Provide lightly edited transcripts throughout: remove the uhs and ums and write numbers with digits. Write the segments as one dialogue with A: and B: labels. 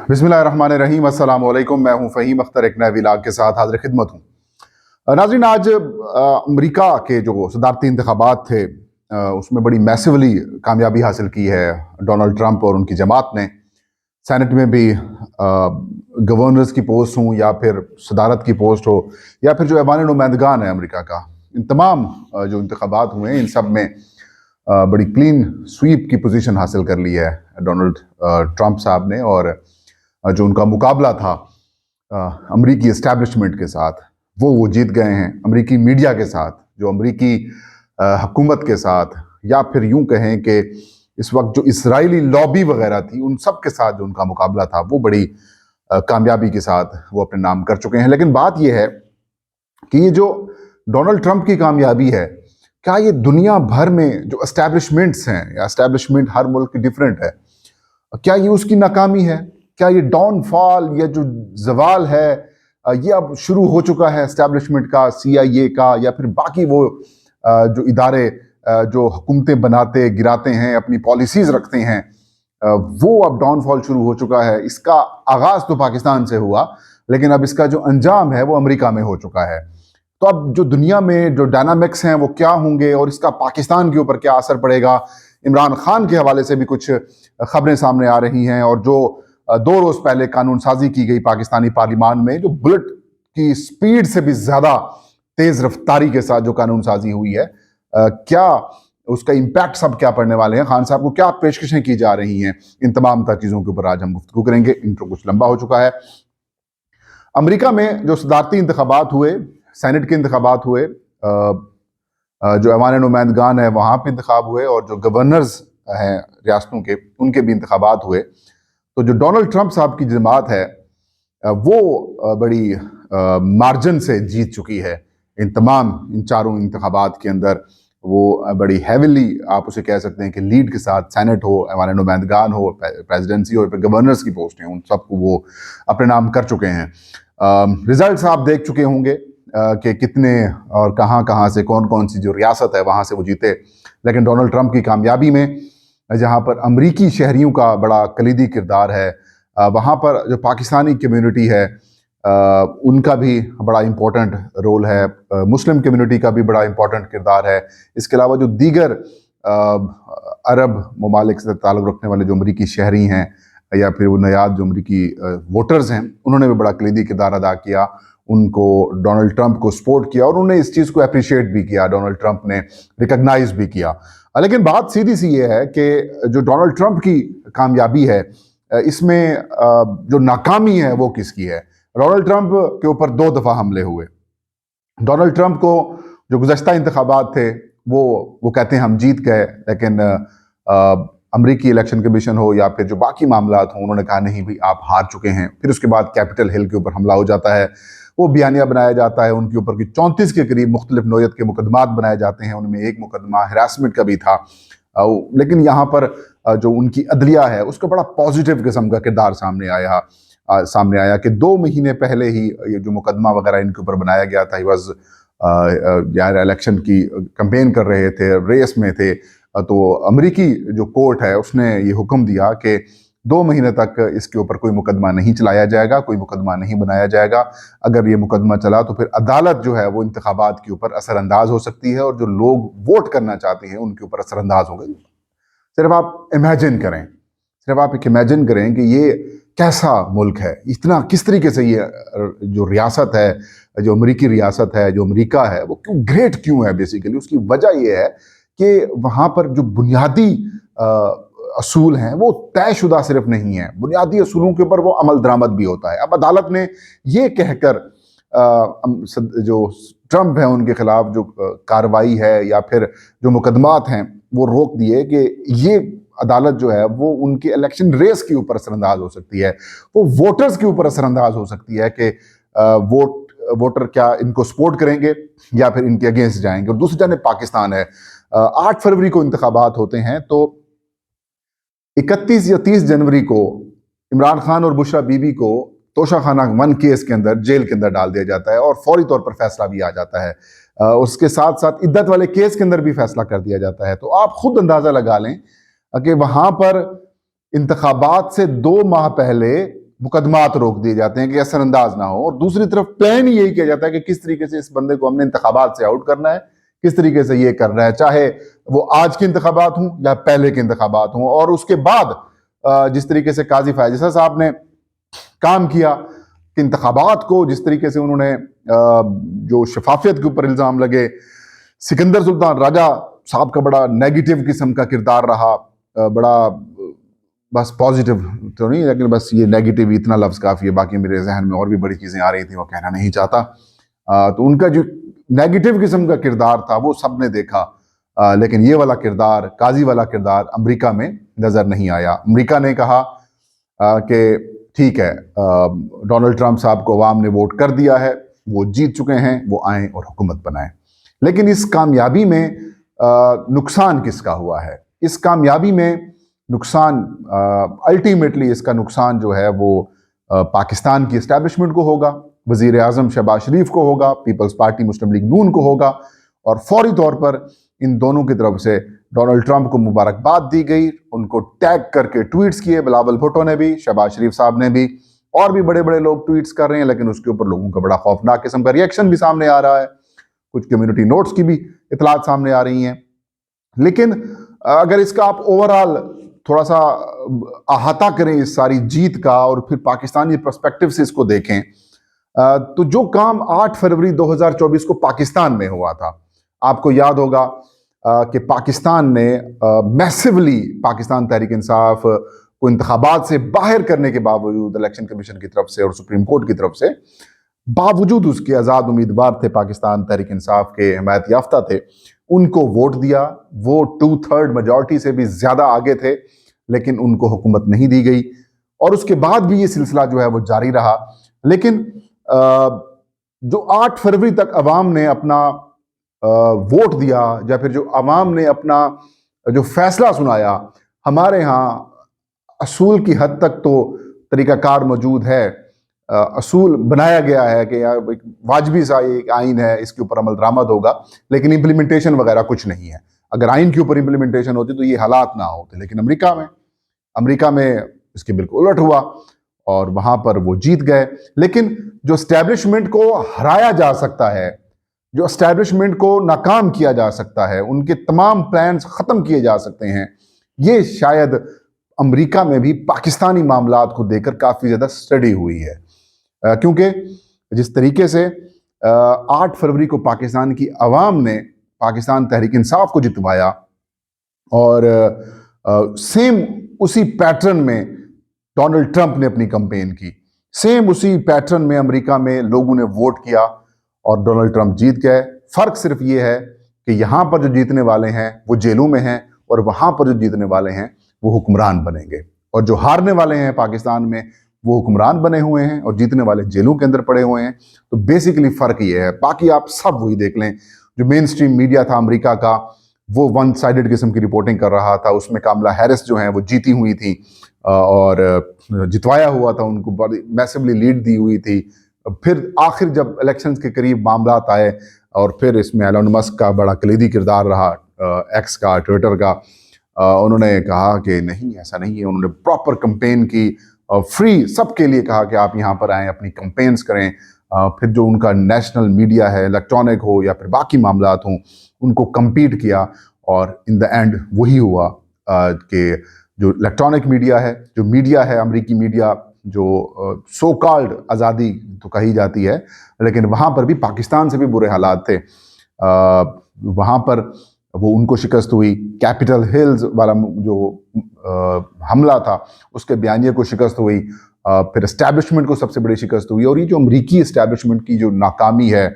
A: बिस्मिल्लाहिर्रहमानिर्रहीम। अस्सलाम वालेकुम। मैं हूं फ़हीम अख्तर, एक नए व्लॉग के साथ हाजिर खिदमत हूं। नाज़रीन, आज अमेरिका के जो सदारती इंतखाबात थे उसमें बड़ी मैसिवली कामयाबी हासिल की है डोनाल्ड ट्रंप और उनकी जमात ने। सेनेट में भी गवर्नर्स की पोस्ट हो या फिर सदारत की पोस्ट हो या फिर जो ऐवान नुमाइंदगान है अमेरिका का, इन तमाम जो इंतखाबात हुए इन सब में बड़ी क्लीन स्वीप की पोजीशन हासिल कर ली है डोनाल्ड ट्रंप साहब ने। और जो उनका मुकाबला था अमरीकी इस्टेब्लिशमेंट के साथ, वो जीत गए हैं। अमरीकी मीडिया के साथ, जो अमरीकी हुकूमत के साथ, या फिर यूं कहें कि इस वक्त जो इजरायली लॉबी वगैरह थी, उन सब के साथ जो उनका मुकाबला था वो बड़ी कामयाबी के साथ वो अपने नाम कर चुके हैं। लेकिन बात यह है कि ये जो डोनाल्ड ट्रंप की कामयाबी है, क्या ये दुनिया भर में जो एस्टैब्लिशमेंट्स हैं, या एस्टैब्लिशमेंट हर मुल्क की डिफरेंट है, क्या ये उसकी नाकामी है? क्या ये डाउनफॉल या जो जवाल है ये अब शुरू हो चुका है एस्टैब्लिशमेंट का, CIA का, या फिर बाकी वो जो इदारे जो हुकूमतें बनाते गिराते हैं, अपनी पॉलिसीज रखते हैं, वो अब डाउनफॉल शुरू हो चुका है? इसका आगाज तो पाकिस्तान से हुआ, लेकिन अब इसका जो अंजाम है वो अमेरिका में हो चुका है। तो अब जो दुनिया में जो डायनामिक्स हैं वो क्या होंगे और इसका पाकिस्तान के ऊपर क्या असर पड़ेगा? इमरान खान के हवाले से भी कुछ खबरें सामने आ रही हैं। और जो 2 रोज पहले कानून साजी की गई पाकिस्तानी पार्लियामान में, जो बुलेट की स्पीड से भी ज्यादा तेज रफ्तारी के साथ जो कानून साजी हुई है, क्या उसका इम्पैक्ट सब क्या पड़ने वाले हैं, खान साहब को क्या पेशकशें की जा रही हैं, इन तमाम चीजों के ऊपर आज हम गुफ्तगू करेंगे। इंट्रो कुछ लंबा हो चुका है। अमेरिका में जो सदारती इंतखाबात हुए, सेनेट के इंतखाबात हुए, जो ऐवान नुमाइंदगान है वहाँ पे इंतखाब हुए, और जो गवर्नर्स हैं रियासतों के, उनके भी इंतखाबात हुए। तो जो डोनाल्ड ट्रंप साहब की जमात है वो बड़ी मार्जिन से जीत चुकी है इन चारों इंतखाबात के अंदर। वो बड़ी हैविली, आप उसे कह सकते हैं कि लीड के साथ, सेनेट हो, ऐवान नुमाइंदगान हो, प्रेसिडेंसी हो, गवर्नर्स की पोस्टें, उन सबको वो अपने नाम कर चुके हैं। रिजल्ट्स आप देख चुके होंगे कि कितने और कहाँ कहाँ से, कौन कौन सी जो रियासत है वहाँ से वो जीते। लेकिन डोनाल्ड ट्रंप की कामयाबी में, जहाँ पर अमरीकी शहरियों का बड़ा कलीदी किरदार है, वहाँ पर जो पाकिस्तानी कम्युनिटी है उनका भी बड़ा इम्पोर्टेंट रोल है, मुस्लिम कम्युनिटी का भी बड़ा इम्पोर्टेंट किरदार है। इसके अलावा जो दीगर अरब ममालिक से ताल्लुक़ रखने वाले जो अमरीकी शहरी हैं, या फिर वो नयाद जो अमरीकी वोटर्स हैं, उन्होंने भी बड़ा कलीदी किरदार अदा किया। उनको डोनाल्ड ट्रंप को सपोर्ट किया और उन्होंने इस चीज़ को अप्रिशिएट भी किया, डोनाल्ड ट्रंप ने रिकॉग्नाइज भी किया। लेकिन बात सीधी सी ये है कि जो डोनाल्ड ट्रंप की कामयाबी है, इसमें जो नाकामी है वो किसकी है? डोनाल्ड ट्रंप के ऊपर 2 दफ़ा हमले हुए। डोनाल्ड ट्रंप को जो गुज़श्ता इंतखाबात थे वो कहते हैं हम जीत गए, लेकिन अमरीकी इलेक्शन कमीशन हो या फिर जो बाकी मामलात हों, उन्होंने कहा नहीं भाई आप हार चुके हैं। फिर उसके बाद कैपिटल हिल के ऊपर हमला हो जाता है, वो बयानिया बनाया जाता है, उनके ऊपर की 34 के करीब मुख्तलिफ नौयत के मुकदमात बनाए जाते हैं। उनमें एक मुकदमा हरासमेंट का भी था। लेकिन यहाँ पर जो उनकी अदलिया है उसका बड़ा पॉजिटिव किस्म का किरदार सामने आया कि 2 महीने पहले ही ये जो मुकदमा वगैरह इनके ऊपर बनाया गया था, यार इलेक्शन की कैंपेन कर रहे थे, रेस में थे, तो अमरीकी जो कोर्ट है उसने ये हुक्म दिया कि 2 महीने तक इसके ऊपर कोई मुकदमा नहीं चलाया जाएगा, कोई मुकदमा नहीं बनाया जाएगा। अगर ये मुकदमा चला तो फिर अदालत जो है वो इंतखाबात के ऊपर असरअंदाज हो सकती है, और जो लोग वोट करना चाहते हैं उनके ऊपर असरअंदाज होंगे। सिर्फ आप इमेजिन करें कि ये कैसा मुल्क है, इतना किस तरीके से ये जो रियासत है, जो अमरीकी रियासत है, जो अमरीका है, वो क्यों ग्रेट क्यों है? बेसिकली उसकी वजह ये है कि वहाँ पर जो बुनियादी असूल हैं वो तयशुदा सिर्फ नहीं है, बुनियादी असूलों के ऊपर वो अमल दरामद भी होता है। अब अदालत ने ये कहकर जो ट्रंप है उनके खिलाफ जो कार्रवाई है या फिर जो मुकदमात हैं वो रोक दिए कि ये अदालत जो है वो उनके इलेक्शन रेस के ऊपर असरअंदाज हो सकती है, वो वोटर्स के ऊपर असरअंदाज हो सकती है कि वोटर क्या इनको सपोर्ट करेंगे या फिर इनके अगेंस्ट जाएंगे। और दूसरी जानिब पाकिस्तान है, 8 फरवरी को इंतखाबात होते हैं, तो 31 या 30 जनवरी को इमरान खान और बुशरा बीबी को तोशाखाना 1 केस के अंदर जेल के अंदर डाल दिया जाता है, और फौरी तौर पर फैसला भी आ जाता है। उसके साथ साथ इद्दत वाले केस के अंदर भी फैसला कर दिया जाता है। तो आप खुद अंदाजा लगा लें कि वहां पर इंतखाबात से 2 माह पहले मुकदमात रोक दिए जाते हैं कि असर अंदाज ना हो, और दूसरी तरफ प्लान ही यही किया जाता है कि किस तरीके से इस बंदे को हमने इंतखाबात से आउट करना है, किस तरीके से ये करना है, चाहे वो आज के इंतखाबात हों या पहले के इंतखाबात हों। और उसके बाद जिस तरीके से काजी फायज़ साहब ने काम किया कि इंतखाबात को जिस तरीके से उन्होंने जो शफाफियत के ऊपर इल्ज़ाम लगे, सिकंदर सुल्तान राजा साहब का बड़ा नेगेटिव किस्म का किरदार रहा, बड़ा बस पॉजिटिव तो नहीं, लेकिन बस ये नेगेटिव इतना लफ्ज़ काफ़ी है, बाकी मेरे जहन में और भी बड़ी चीज़ें आ रही थी वो कहना नहीं चाहता। तो उनका जो नेगेटिव किस्म का किरदार था वो सब ने देखा, लेकिन ये वाला किरदार, काजी वाला किरदार अमेरिका में नज़र नहीं आया। अमेरिका ने कहा कि ठीक है, डोनाल्ड ट्रंप साहब को अवाम ने वोट कर दिया है, वो जीत चुके हैं, वो आएँ और हुकूमत बनाएं। लेकिन इस कामयाबी में नुकसान किसका हुआ है? इस कामयाबी में नुकसान अल्टीमेटली इसका नुकसान जो है वो पाकिस्तान की इस्टेब्लिशमेंट को होगा, वज़ीर आज़म शहबाज शरीफ को होगा, पीपल्स पार्टी मुस्लिम लीग नून को होगा, और फौरी तौर पर इन दोनों की तरफ से डोनाल्ड ट्रंप को मुबारकबाद दी गई, उनको टैग करके ट्वीट्स किए, बिलावल भुट्टो ने भी, शहबाज शरीफ साहब ने भी, और भी बड़े बड़े लोग ट्वीट्स कर रहे हैं, लेकिन उसके ऊपर लोगों का बड़ा खौफनाक किस्म का रिएक्शन भी सामने आ रहा है, कुछ कम्युनिटी नोट्स की भी इतलात सामने आ रही हैं। लेकिन अगर इसका आप ओवरऑल थोड़ा सा अहाता करें इस सारी जीत का और फिर पाकिस्तानी पर्सपेक्टिव से इसको देखें, तो जो काम 8 फरवरी 2024 को पाकिस्तान में हुआ था, आपको याद होगा कि पाकिस्तान ने मैसिवली पाकिस्तान तहरीक इंसाफ को इंतखाबात से बाहर करने के बावजूद, इलेक्शन कमीशन की तरफ से और सुप्रीम कोर्ट की तरफ से, बावजूद उसके आज़ाद उम्मीदवार थे, पाकिस्तान तहरीक इंसाफ के हिमायत याफ्ता थे, उनको वोट दिया। वो 2/3 मेजॉरिटी से भी ज़्यादा आगे थे, लेकिन उनको हुकूमत नहीं दी गई, और उसके बाद भी ये सिलसिला जो है वो जारी रहा। लेकिन जो 8 फरवरी तक अवाम ने अपना वोट दिया, या फिर जो अवाम ने अपना जो फैसला सुनाया, हमारे यहाँ असूल की हद तक तो तरीक़ाकार मौजूद है, असूल बनाया गया है कि एक वाजबी सा एक आइन है, इसके ऊपर अमल दरामद होगा, लेकिन इम्प्लीमेंटेशन वगैरह कुछ नहीं है। अगर आइन के ऊपर इम्प्लीमेंटेशन होती तो ये हालात ना होते, लेकिन अमेरिका में इसके बिल्कुल उलट हुआ, और वहाँ पर वो जीत गए। लेकिन जो एस्टैब्लिशमेंट को हराया जा सकता है, जो एस्टैब्लिशमेंट को नाकाम किया जा सकता है, उनके तमाम प्लान्स ख़त्म किए जा सकते हैं, ये शायद अमेरिका में भी पाकिस्तानी मामलात को देखकर काफ़ी ज़्यादा स्टडी हुई है, क्योंकि जिस तरीके से 8 फरवरी को पाकिस्तान की अवाम ने पाकिस्तान तहरीक इंसाफ को जितवाया, और सेम उसी पैटर्न में डोनाल्ड ट्रंप ने अपनी कैंपेन की, सेम उसी पैटर्न में अमेरिका में लोगों ने वोट किया और डोनाल्ड ट्रंप जीत गए। फ़र्क सिर्फ ये है कि यहाँ पर जो जीतने वाले हैं वो जेलों में हैं, और वहाँ पर जो जीतने वाले हैं वो हुक्मरान बनेंगे, और जो हारने वाले हैं पाकिस्तान में वो हुक्मरान बने हुए हैं और जीतने वाले जेलों के अंदर पड़े हुए हैं। तो बेसिकली फ़र्क ये है। बाकी आप सब वही देख लें, जो मेन स्ट्रीम मीडिया था अमेरिका का, वो वन साइडेड किस्म की रिपोर्टिंग कर रहा था। उसमें कामला हैरिस जो हैं वो जीती हुई थी, और जितवाया हुआ था, उनको बड़ी मैसिवली लीड दी हुई थी। फिर आखिर जब इलेक्शंस के करीब मामलात आए, और फिर इसमें एलन मस्क का बड़ा कलीदी किरदार रहा, एक्स का, ट्विटर का, उन्होंने कहा कि नहीं, ऐसा नहीं है। उन्होंने प्रॉपर कैंपेन की, फ्री सबके लिए कहा कि आप यहाँ पर आएँ, अपनी कैंपेन्स करें। फिर जो उनका नेशनल मीडिया है, इलेक्ट्रॉनिक हो या फिर बाकी मामलात हों, उनको कम्पीट किया, और इन द एंड वही हुआ कि जो इलेक्ट्रॉनिक मीडिया है, अमेरिकी मीडिया, जो सो कॉल्ड आज़ादी तो कही जाती है, लेकिन वहाँ पर भी पाकिस्तान से भी बुरे हालात थे। वहाँ पर वो उनको शिकस्त हुई। कैपिटल हिल्स वाला जो हमला था, उसके बयानिए को शिकस्त हुई। फिर एस्टैब्लिशमेंट को सबसे बड़ी शिकस्त हुई। और ये जो अमरीकी एस्टैब्लिशमेंट की जो नाकामी है,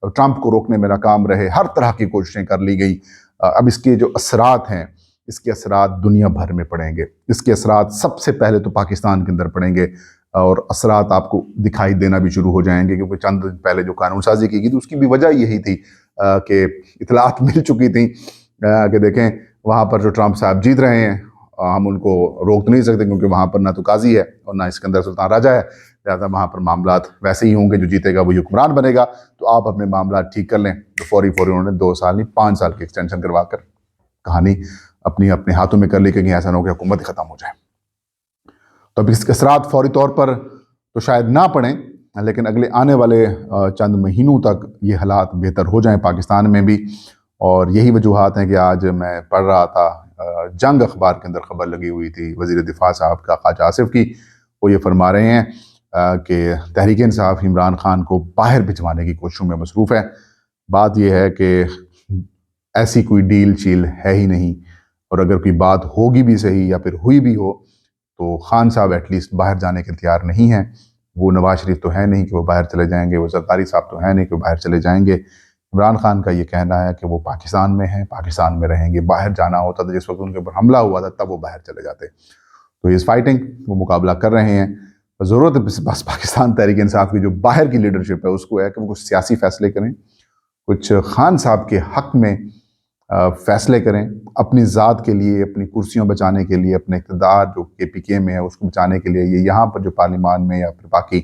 A: ट्रंप को रोकने में नाकाम रहे, हर तरह की कोशिशें कर ली गई। अब इसके जो असरात हैं, इसके असरात दुनिया भर में पड़ेंगे। इसके असरात सबसे पहले तो पाकिस्तान के अंदर पड़ेंगे, और असरात आपको दिखाई देना भी शुरू हो जाएंगे, क्योंकि चंद दिन पहले जो कानून साजी की गई थी उसकी भी वजह यही थी कि इतलात मिल चुकी थी कि देखें वहाँ पर जो ट्रंप साहब जीत रहे हैं, हम उनको रोक नहीं सकते, क्योंकि वहाँ पर ना तो काजी है और ना सिकंदर सुल्तान राजा है, लिहाजा वहाँ पर मामलात वैसे ही होंगे, जो जीतेगा वही हुक्मरान बनेगा। तो आप अपने मामला ठीक कर लें। तो फौरी उन्होंने 2 साल नहीं 5 साल की एक्सटेंशन करवा कर कहानी अपने हाथों में कर ली, क्योंकि ऐसा ना हो कि हुकूमत ख़त्म हो जाए। تو اب اس کے اثرات فوری طور پر تو شاید نہ پڑیں، لیکن اگلے آنے والے چند مہینوں تک یہ حالات بہتر ہو جائیں پاکستان میں بھی. اور یہی وجوہات ہیں کہ آج میں پڑھ رہا تھا جنگ اخبار کے اندر خبر لگی ہوئی تھی وزیر دفاع صاحب کا خواجہ آصف کی. وہ یہ فرما رہے ہیں کہ تحریک انصاف عمران خان کو باہر بھجوانے کی کوششوں میں مصروف ہے. بات یہ ہے کہ ایسی کوئی ڈیل چیل ہے ہی نہیں، اور اگر کوئی بات ہوگی بھی صحیح یا پھر ہوئی بھی ہو تو خان صاحب ایٹ لیسٹ باہر جانے کے تیار نہیں ہیں. وہ نواز شریف تو ہے نہیں کہ وہ باہر چلے جائیں گے، وہ زرداری صاحب تو ہے نہیں کہ وہ باہر چلے جائیں گے. عمران خان کا یہ کہنا ہے کہ وہ پاکستان میں ہیں، پاکستان میں رہیں گے. باہر جانا ہوتا تھا، جس وقت ان کے اوپر حملہ ہوا تھا تب وہ باہر چلے جاتے. تو اس فائٹنگ وہ مقابلہ کر رہے ہیں. ضرورت بس پاکستان تحریک انصاف کی جو باہر کی لیڈرشپ ہے اس کو ہے کہ وہ کچھ سیاسی فیصلے کریں، کچھ خان صاحب کے حق میں فیصلے کریں، اپنی ذات کے لیے، اپنی کرسیوں بچانے کے لیے، اپنے اقتدار جو کے پی کے میں ہے اس کو بچانے کے لیے. یہ یہاں پر جو پارلیمان میں یا پھر باقی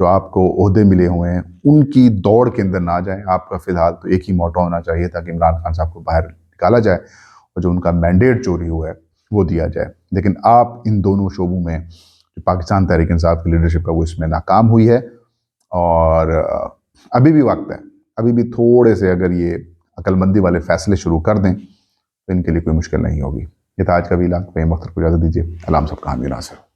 A: جو آپ کو عہدے ملے ہوئے ہیں ان کی دوڑ کے اندر نہ جائیں. آپ کا فی الحال تو ایک ہی موٹو ہونا چاہیے تھا کہ عمران خان صاحب کو باہر نکالا جائے اور جو ان کا مینڈیٹ چوری ہوا ہے وہ دیا جائے. لیکن آپ ان دونوں شعبوں میں جو پاکستان تحریک انصاف کی لیڈرشپ ہے وہ اس میں ناکام ہوئی ہے. اور ابھی بھی وقت ہے، ابھی بھی تھوڑے سے اگر یہ عقل مندی والے فیصلے شروع کر دیں تو ان کے لیے کوئی مشکل نہیں ہوگی. یہ تھا آج کا ویلاگ. فہیم اختر کو اجازت دیجیے. علام صاحب کا حامی ناصر.